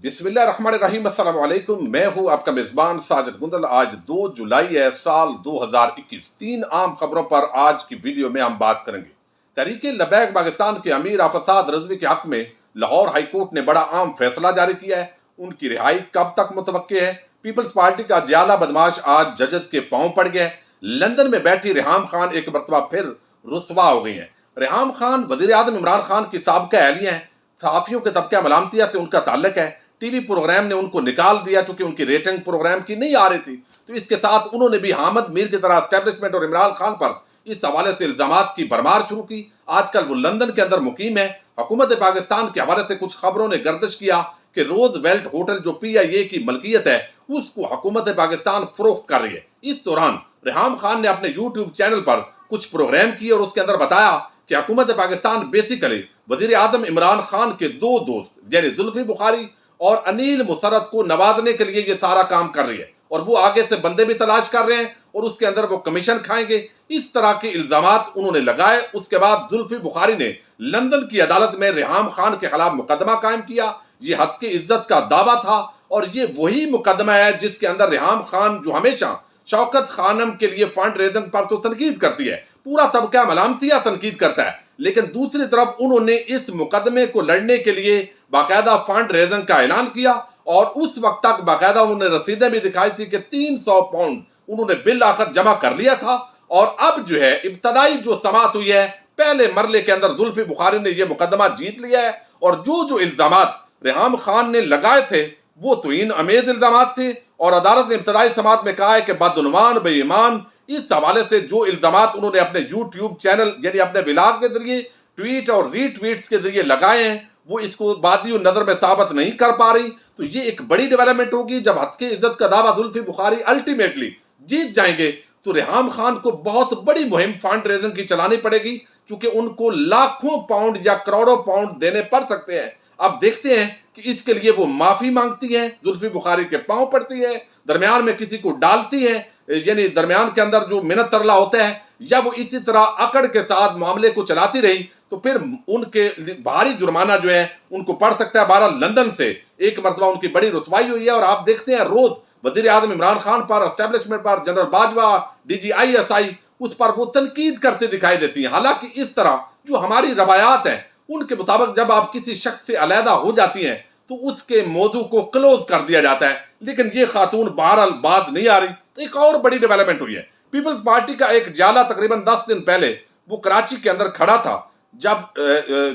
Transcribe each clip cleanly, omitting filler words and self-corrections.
बिस्मिल्लाहिर्रहमानिर्रहीम। अस्सलाम वालेकुम। मैं हूं आपका मेजबान साजिद गुंदल। आज 2 जुलाई है साल 2021। 3 आम खबरों पर आज की वीडियो में हम बात करेंगे। तहरीक लबैक पाकिस्तान के अमीर आफसाद रजवी के हक में लाहौर हाई कोर्ट ने बड़ा आम फैसला जारी किया है। उनकी रिहाई कब तक मुतवक्के है? पीपल्स पार्टी का जियाला बदमाश आज जजेस के पांव पड़ गया है। लंदन में बैठी रेहाम खान एक मरतबा फिर रुसवा हो गई हैं। रेहाम खान वजीर आजम इमरान खान की साबिका अहलिया हैं। सहाफियों के तबका मलामतिया से उनका ताल्लुक है। टीवी प्रोग्राम ने उनको निकाल दिया क्योंकि उनकी रेटिंग प्रोग्राम की नहीं आ रही थी। तो इसके साथ उन्होंने भी हामिद मीर की तरह एस्टेब्लिशमेंट और इमरान खान पर इस हवाले से इल्जामात की भरमार शुरू की। आजकल वो लंदन के अंदर मुकीम है। हुकूमत पाकिस्तान के हवाले से कुछ खबरों ने गर्दिश किया कि रोज वेल्ट होटल जो PIA की मलकियत है उसको हुकूमत पाकिस्तान फरोख्त कर रही है। इस दौरान रेहाम खान ने अपने यूट्यूब चैनल पर कुछ प्रोग्राम किए और उसके अंदर बताया कि हुकूमत पाकिस्तान बेसिकली वजीर आजम इमरान खान के 2 दोस्त यानी जुल्फी बुखारी और अनिल मुशर्रफ को नवाजने के लिए ये सारा काम कर रही है और वो आगे से बंदे भी तलाश कर रहे हैं और उसके अंदर वो कमीशन खाएंगे। इस तरह के इल्जामात उन्होंने लगाए। उसके बाद जुल्फी बुखारी ने लंदन की अदालत में रेहाम खान के खिलाफ मुकदमा कायम किया। ये हद की इज्जत का दावा था और ये वही मुकदमा है जिसके अंदर रेहाम खान जो हमेशा शौकत खानम के लिए फंड रेजिंग पर तो तनकीद करती है, पूरा तबका मलामतिया तनकीद करता है, लेकिन दूसरी तरफ उन्होंने इस मुकदमे को लड़ने के लिए बाकायदा फंड रेजिंग का ऐलान किया और उस वक्त तक बाकायदा उन्होंने रसीदें भी दिखाई थी कि 300 पाउंड उन्होंने बिल आखिर जमा कर लिया था। और अब जो है इब्तदाई जो समात हुई है, पहले मरले के अंदर जुल्फी बुखारी ने यह मुकदमा जीत लिया है और जो इल्जामात रेहाम खान ने लगाए थे वो तोहीन अमेज इल्जामात थे और अदालत ने इब्तदाई समात में कहा है कि बदनुमान बेईमान इस हवाले से जो इल्जामात उन्होंने अपने यूट्यूब चैनल यानी अपने ब्लॉग के जरिए ट्वीट और रीट्वीट्स के जरिए लगाए हैं वो इसको बादी नजर में साबित नहीं कर पा रही। तो ये एक बड़ी डेवलपमेंट होगी जब हद की इज्जत का दावा जुल्फी बुखारी अल्टीमेटली जीत जाएंगे तो रेहाम खान को बहुत बड़ी मुहिम फंड रेजिंग की चलानी पड़ेगी क्योंकि उनको लाखों पाउंड या करोड़ों पाउंड देने पड़ सकते हैं। अब देखते हैं कि इसके लिए वो माफी मांगती है, जुल्फी बुखारी के पांव पड़ती है, दरमियान में किसी को डालती है यानी दरमियान के अंदर जो मिन्नत तरला होता है, या वो इसी तरह अकड़ के साथ मामले को चलाती रही तो फिर उनके भारी जुर्माना जो है उनको पड़ सकता है। 12 लंदन से एक मरतबा उनकी बड़ी रुसवाई हुई है और आप देखते हैं रोज वजीर आजम इमरान खान पर, एस्टेब्लिशमेंट पर, जनरल बाजवा, DGI SI उस पर वो तनकीद करते दिखाई देती है। हालांकि इस तरह जो हमारी रवायात हैं उनके मुताबिक जब आप किसी शख्स से अलहदा हो जाती हैं तो उसके मौजू को क्लोज कर दिया जाता है, लेकिन ये खातून बहरहाल बात नहीं आ रही। एक और बड़ी डेवलपमेंट हुई है। पीपल्स पार्टी का एक जाला तकरीबन 10 दिन पहले वो कराची के अंदर खड़ा था जब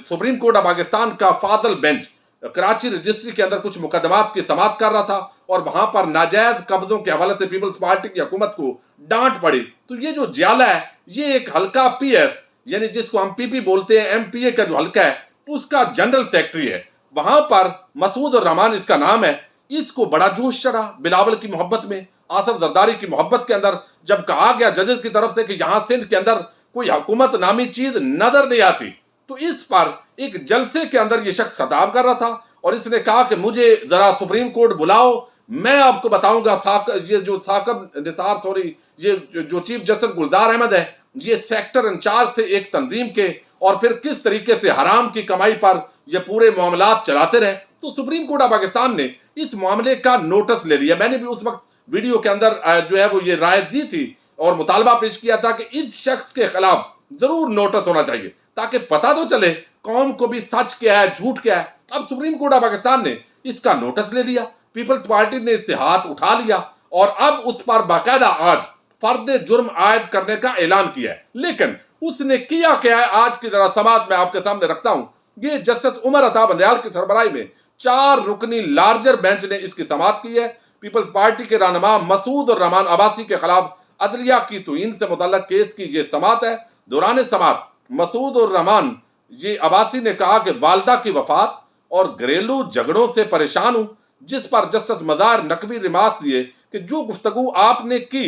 सुप्रीम कोर्ट ऑफ पाकिस्तान का फाजल बेंच कराची रजिस्ट्री के अंदर कुछ मुकदमात की समाअत कर रहा था और वहां पर नाजायज कब्जों के हवाले से पीपल्स पार्टी की हुकूमत को डांट पड़ी। तो ये जो जियाला है ये एक हल्का PS यानी जिसको हम PP बोलते हैं, MPA का जो हल्का है उसका जनरल सेक्रेटरी है। वहां पर मसूद रहमान इसका नाम है। इसको बड़ा जोश चढ़ा बिलावल की मोहब्बत में, आसफ जरदारी की मोहब्बत के अंदर जब कहा गया जजेस की तरफ से कि यहां सिंध के अंदर कोई हुकूमत नामी चीज नजर नहीं आती, तो इस पर एक जलसे के अंदर ये शख्स खिताब कर रहा था और इसने कहा कि मुझे जरा सुप्रीम कोर्ट बुलाओ, मैं आपको बताऊंगा ये जो जो चीफ जस्टिस गुलजार अहमद है ये सेक्टर इंचार्ज थे एक तंजीम के और फिर किस तरीके से हराम की कमाई पर ये पूरे मामलात चलाते रहे। तो सुप्रीम कोर्ट ऑफ पाकिस्तान ने इस मामले का नोटिस ले लिया। मैंने भी उस वक्त वीडियो के अंदर जो है वो ये राय दी थी और मुतालबा पेश किया था कि इस शख्स के खिलाफ जरूर नोटिस होना चाहिए ताकि पता तो चले कौम को भी सच क्या है झूठ क्या है। अब सुप्रीम कोर्ट ऑफ पाकिस्तान ने इसका नोटिस ले लिया, पीपल्स पार्टी ने इससे हाथ उठा लिया और अब उस पर बाकायदा आज फर्द जुर्म आयद करने का ऐलान किया है। लेकिन उसने किया क्या है आज की जरा समात में आपके सामने रखता हूं। ये जस्टिस उमर अता बंदयाल की सरबराही में 4 रुकनी लार्जर बेंच ने इसकी समात की है। पीपल्स पार्टी के रहनुमा मसूद और रहमान अब्बासी के खिलाफ अदलिया की तौहीन से मुतल्लक केस की ये समात है। दौरान समात मसूद और रहमान ये अब्बासी ने कहा कि वालदा की वफात और घरेलू झगड़ों से परेशान हूं, जिस पर जस्टिस मजार नकवी रिमार्क्स दिए कि जो गुफ्तगू आपने की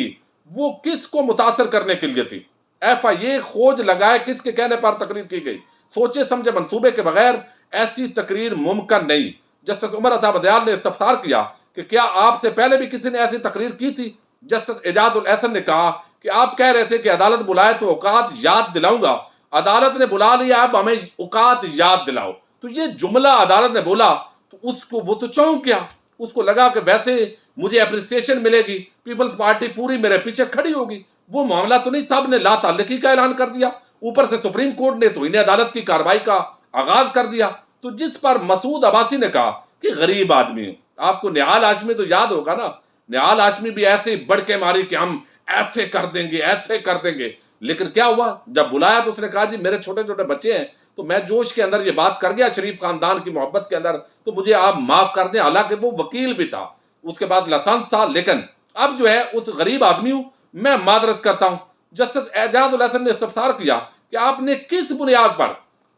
वो किसको मुतासर करने के लिए थी। FIA खोज लगाए किसके कहने पर तकरीर की गई, सोचे समझे मंसूबे के बगैर ऐसी तकरीर मुमकिन नहीं। जस्टिस उमर अता बंदयाल ने इस्तफसार किया कि क्या आपसे पहले भी किसी ने ऐसी तकरीर की थी। जस्टिस एजाज उल एहसन ने कहा कि आप कह रहे थे कि अदालत बुलाए तो औकात याद दिलाऊंगा, अदालत ने बुला लिया अब हमें औकात याद दिलाओ। तो ये जुमला अदालत ने बोला तो تو اس کو وہ تو چونک گیا، اس کو لگا کہ ویسے مجھے اپریسیشن ملے گی، پیپلز پارٹی پوری میرے پیچھے کھڑی ہوگی. وہ معاملہ تو نہیں، صاحب نے لا تعلقی کا اعلان کر دیا، اوپر سے سپریم کورٹ نے توہین عدالت کی کارروائی کا آغاز کر دیا. تو جس پر مسعود عباسی نے کہا کہ غریب آدمی ہوں. آپ کو نہال ہاشمی تو یاد ہوگا نا، نہال ہاشمی بھی ایسے ہی بڑھ کے ماری کہ ہم ایسے کر دیں گے، ایسے کر دیں گے. لیکن کیا ہوا، جب بلایا تو اس نے کہا جی میرے چھوٹے چھوٹے بچے ہیں، تو میں جوش کے اندر یہ بات کر گیا، شریف خاندان کی محبت کے اندر، تو مجھے آپ معاف کر دیں. حالانکہ وہ وکیل بھی تھا، اس کے بعد لائسنس تھا، لیکن اب جو ہے اس غریب آدمی ہوں، میں معذرت کرتا ہوں. جسٹس اعجاز الحسن نے استفسار کیا کہ آپ نے کس بنیاد پر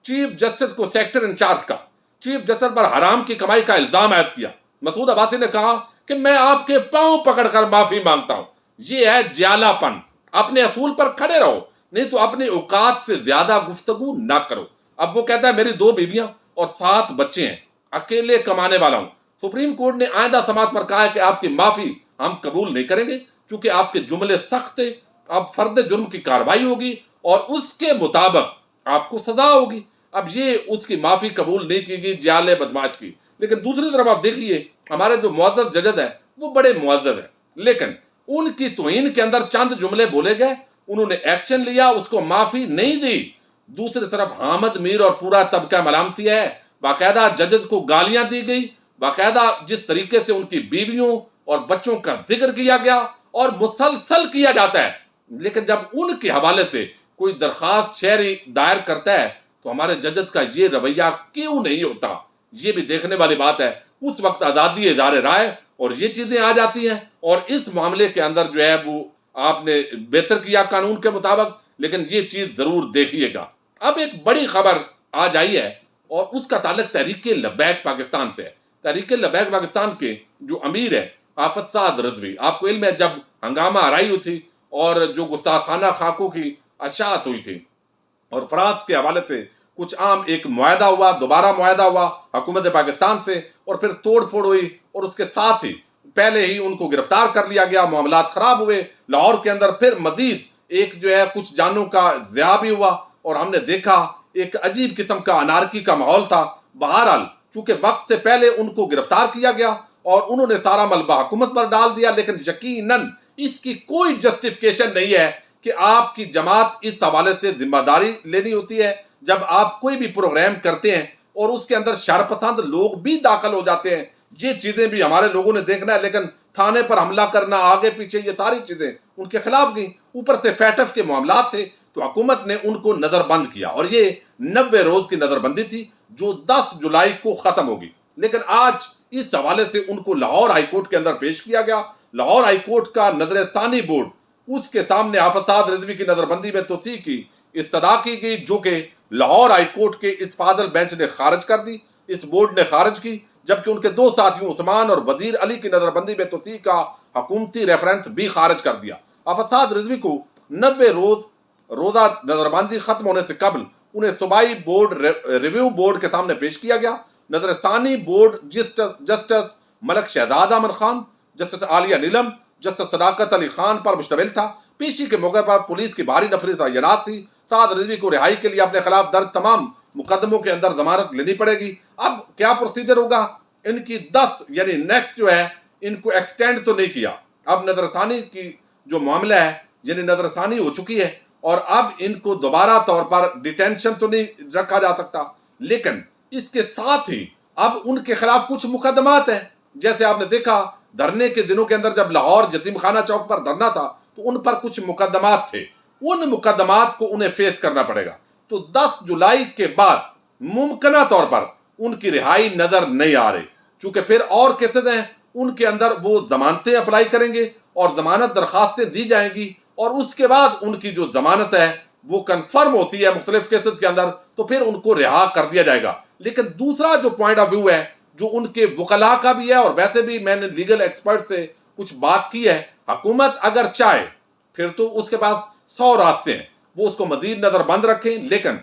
چیف جسٹس کو سیکٹر انچارج کا، چیف جسٹس پر حرام کی کمائی کا الزام عائد کیا. مسعود عباسی نے کہا کہ میں آپ کے پاؤں پکڑ کر معافی مانگتا ہوں. یہ ہے جیالہ پن. اپنے اصول پر کھڑے رہو، نہیں تو اپنی اوقات سے زیادہ گفتگو نہ کرو. اب وہ کہتا ہے میری 2 بیویاں اور 7 بچے ہیں، اکیلے کمانے والا ہوں. سپریم کورٹ نے آئندہ سماعت پر کہا ہے کہ آپ کی معافی ہم قبول نہیں کریں گے، چونکہ آپ کے جملے سخت تھے. اب فرد جرم کی کارروائی ہوگی اور اس کے مطابق آپ کو سزا ہوگی. اب یہ اس کی معافی قبول نہیں کی گئی جعل بدماش کی. لیکن دوسری طرف آپ دیکھیے ہمارے جو معزز ججز ہیں وہ بڑے معزز ہیں، لیکن ان کی توہین کے اندر چند جملے بولے گئے، انہوں نے ایکشن لیا، اس کو معافی نہیں دی. دوسری طرف حامد میر اور پورا طبقہ ملامتی ہے، باقاعدہ ججز کو گالیاں دی گئی، باقاعدہ جس طریقے سے ان کی بیویوں اور بچوں کا ذکر کیا گیا اور مسلسل کیا جاتا ہے. لیکن جب ان کے حوالے سے کوئی درخواست شہری دائر کرتا ہے تو ہمارے ججز کا یہ رویہ کیوں نہیں ہوتا، یہ بھی دیکھنے والی بات ہے. اس وقت آزادی اظہار رائے اور یہ چیزیں آ جاتی ہیں، اور اس معاملے کے اندر جو ہے وہ آپ نے بہتر کیا قانون کے مطابق، لیکن یہ چیز ضرور دیکھیے گا. اب ایک بڑی خبر آج آئی ہے اور اس کا تعلق تحریک لبیک پاکستان سے ہے. تحریک لبیک پاکستان کے جو امیر ہے آفت سعد رضوی، آپ کو علم ہے جب ہنگامہ آرائی ہوئی تھی اور جو گستاخانہ خاکوں کی اشاعت ہوئی تھی اور فرانس کے حوالے سے کچھ عام ایک معاہدہ ہوا، دوبارہ معاہدہ ہوا حکومت پاکستان سے، اور پھر توڑ پھوڑ ہوئی اور اس کے ساتھ ہی پہلے ہی ان کو گرفتار کر لیا گیا، معاملات خراب ہوئے لاہور کے اندر. پھر مزید ایک جو ہے کچھ جانوں کا ضیاع بھی ہوا اور ہم نے دیکھا ایک عجیب قسم کا انارکی کا ماحول تھا. بہرحال چونکہ وقت سے پہلے ان کو گرفتار کیا گیا اور انہوں نے سارا ملبہ حکومت پر ڈال دیا، لیکن یقیناً اس کی کوئی جسٹیفیکیشن نہیں ہے کہ آپ کی جماعت اس حوالے سے ذمہ داری لینی ہوتی ہے. جب آپ کوئی بھی پروگرام کرتے ہیں اور اس کے اندر شرپسند لوگ بھی داخل ہو جاتے ہیں، یہ چیزیں بھی ہمارے لوگوں نے دیکھنا ہے. لیکن تھانے پر حملہ کرنا، آگے پیچھے، یہ ساری چیزیں ان کے خلاف گئیں. اوپر سے فیٹف کے معاملات تھے تو حکومت نے ان کو نظر بند کیا، اور یہ 90 روز کی نظر بندی تھی جو 10 جولائی کو ختم ہوگی. لیکن آج اس حوالے سے ان کو لاہور ہائی کورٹ کے اندر پیش کیا گیا. لاہور ہائی کورٹ کا نظر ثانی بورڈ، اس کے سامنے آفت سعد رضوی کی نظر بندی میں توسیع کی استدعا کی گئی، جو کہ لاہور ہائی کورٹ کے اس فاضل بینچ نے خارج کر دی، اس بورڈ نے خارج کی. جبکہ ان کے 2 ساتھیوں عثمان اور وزیر علی کی نظر بندی میں توسیع کا حکومتی ریفرنس بھی خارج کر دیا. آفت سعد رضوی کو 90 روزہ نظر بندی ختم ہونے سے قبل انہیں صوبائی بورڈ ریویو بورڈ کے سامنے پیش کیا گیا. نظر ثانی بورڈ جسٹس ملک شہزاد احمد خان، جسٹس عالیہ نیلم، جسٹس صداقت علی خان پر مشتمل تھا. پیشی کے موقع پر پولیس کی بھاری نفری تعینات تھی. سعد رضوی کو رہائی کے لیے اپنے خلاف درج تمام مقدموں کے اندر ضمانت لینی پڑے گی. اب کیا پروسیجر ہوگا، ان کی 10 یعنی نیکسٹ جو ہے ان کو ایکسٹینڈ تو نہیں کیا. اب نظر ثانی کی جو معاملہ ہے یعنی نظر ثانی ہو چکی ہے اور اب ان کو دوبارہ طور پر ڈیٹینشن تو نہیں رکھا جا سکتا. لیکن اس کے ساتھ ہی اب ان کے خلاف کچھ مقدمات ہیں. جیسے آپ نے دیکھا دھرنے کے دنوں کے اندر جب لاہور یتیم خانہ چوک پر دھرنا تھا تو ان پر کچھ مقدمات تھے، ان مقدمات کو انہیں فیس کرنا پڑے گا. تو 10 جولائی کے بعد ممکنہ طور پر ان کی رہائی نظر نہیں آ رہی، چونکہ پھر اور کیسز ہیں ان کے اندر وہ ضمانتیں اپلائی کریں گے اور ضمانت درخواستیں دی جائیں گی، اور اس کے بعد ان کی جو ضمانت ہے وہ کنفرم ہوتی ہے مختلف کیسز کے اندر تو پھر ان کو رہا کر دیا جائے گا. لیکن دوسرا جو پوائنٹ آف ویو ہے جو ان کے وکلاء کا بھی ہے، اور ویسے بھی میں نے لیگل ایکسپرٹ سے کچھ بات کی ہے، حکومت اگر چاہے پھر تو اس کے پاس 100 راستے ہیں، وہ اس کو مزید نظر بند رکھیں. لیکن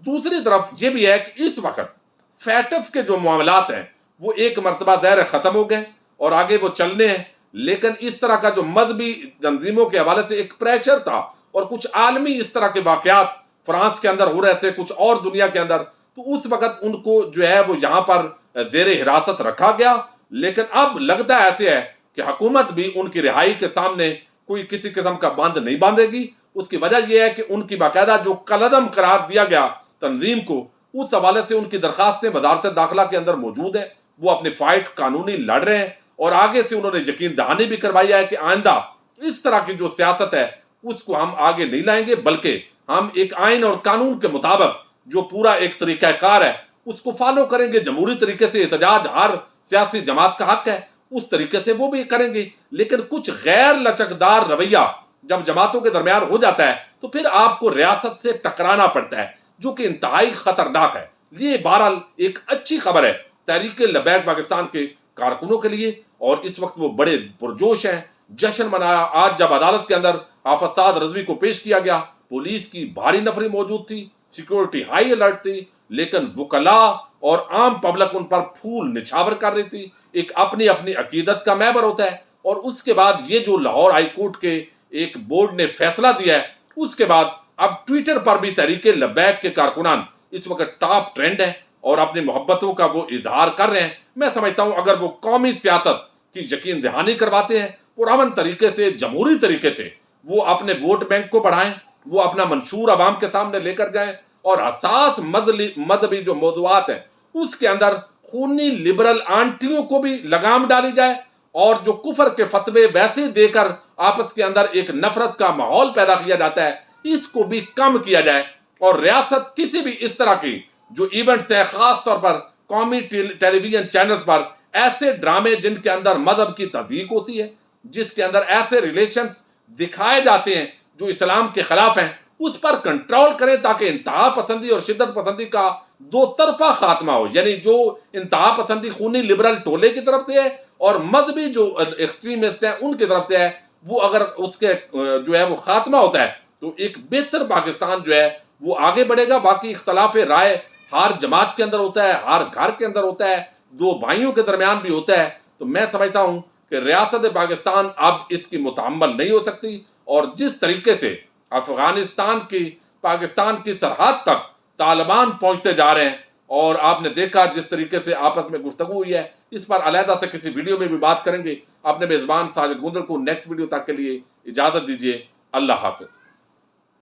دوسری طرف یہ بھی ہے کہ اس وقت فیٹف کے جو معاملات ہیں وہ ایک مرتبہ ظاہر ختم ہو گئے اور آگے وہ چلنے ہیں. لیکن اس طرح کا جو مذہبی تنظیموں کے حوالے سے ایک پریشر تھا اور کچھ عالمی اس طرح کے واقعات فرانس کے اندر ہو رہے تھے، کچھ اور دنیا کے اندر، تو اس وقت ان کو جو ہے وہ یہاں پر जेर हिरासत रखा गया, लेकिन अब लगता ऐसे है कि हुकूमत भी उनकी रिहाई के सामने कोई किसी किस्म का बंद नहीं बांधेगी। उसकी वजह यह है कि उनकी बाकायदा जो कलअदम करार दिया गया तंजीम को, उस हवाले से उनकी दरखास्तें वजारत दाखिला के अंदर मौजूद है। वो अपनी फाइट कानूनी लड़ रहे हैं और आगे से उन्होंने यकीन दहानी भी करवाई है कि आइंदा इस तरह की जो सियासत है उसको हम आगे नहीं लाएंगे, बल्कि हम एक आइन और कानून के मुताबिक जो पूरा एक तरीकाकार है उसको फॉलो करेंगे। जमहूरी तरीके से एहतजाज हर सियासी जमात का हक है, उस तरीके से वो भी करेंगे। लेकिन कुछ गैर लचकदार रवैया जब जमातों के दरमियान हो जाता है तो फिर आपको रियासत से टकराना पड़ता है, जो कि इंतहाई खतरनाक है। ये बहरहाल एक अच्छी खबर है तहरीक लबैक पाकिस्तान के कारकुनों के लिए, और इस वक्त वो बड़े पुरजोश हैं, जश्न मनाया। आज जब अदालत के अंदर हाफिज साद रजवी को पेश किया गया, पुलिस की भारी नफरी मौजूद थी, सिक्योरिटी हाई अलर्ट थी, लेकिन वकला और आम पब्लिक उन पर फूल निछावर कर रही थी। एक अपनी अपनी अकीदत का महवर होता है, और उसके बाद ये जो लाहौर हाई कोर्ट के एक बोर्ड ने फैसला दिया है, उसके बाद अब ट्विटर पर भी तहरीक लबैक के कारकुनान इस वक्त टॉप ट्रेंड है और अपनी मोहब्बतों का वो इजहार कर रहे हैं। मैं समझता हूं अगर वो कौमी सियासत की यकीन दहानी करवाते हैं पुरअमन तरीके से, जमहूरी तरीके से, वो अपने वोट बैंक को बढ़ाएं, वो अपना मंशूर आवाम के सामने लेकर जाएं, और हसास मजहबी जो मौजूआत है उसके अंदर खूनी लिबरल आंटियों को भी लगाम डाली जाए, और जो कुफर के फतवे वैसे देकर आपस के अंदर एक नफरत का माहौल पैदा किया जाता है इसको भी कम किया जाए। और रियासत किसी भी इस तरह की जो इवेंट्स है, खास तौर पर कौमी टेलीविजन चैनल्स पर ऐसे ड्रामे जिनके अंदर मजहब की तज़दीक होती है, जिसके अंदर ऐसे रिलेशंस दिखाए जाते हैं जो इस्लाम के खिलाफ हैं, उस पर कंट्रोल करें ताकि इंतहा पसंदी और शिद्दत पसंदी का दो तरफा खात्मा हो। यानी जो इंतहा पसंदी खूनी लिबरल टोले की तरफ से है और मजहबी जो एक्सट्रीमिस्ट हैं उनकी तरफ से है, वो अगर उसके जो है वो खात्मा होता है तो एक बेहतर पाकिस्तान जो है वो आगे बढ़ेगा। बाकी इख्तलाफ राय हर जमात के अंदर होता है, हर घर के अंदर होता है, दो भाइयों के दरमियान भी होता है। तो मैं समझता हूं कि रियासत पाकिस्तान अब इसकी मुतहम्मल नहीं हो सकती, और जिस तरीके से अफगानिस्तान की पाकिस्तान की सरहद तक तालिबान पहुंचते जा रहे हैं, और आपने देखा जिस तरीके से आपस में गुफ्तगू हुई है, इस पर अलहदा से किसी वीडियो में भी बात करेंगे। अपने मेजबान साजिद गुंदल को नेक्स्ट वीडियो तक के लिए इजाजत दीजिए। अल्लाह हाफिज।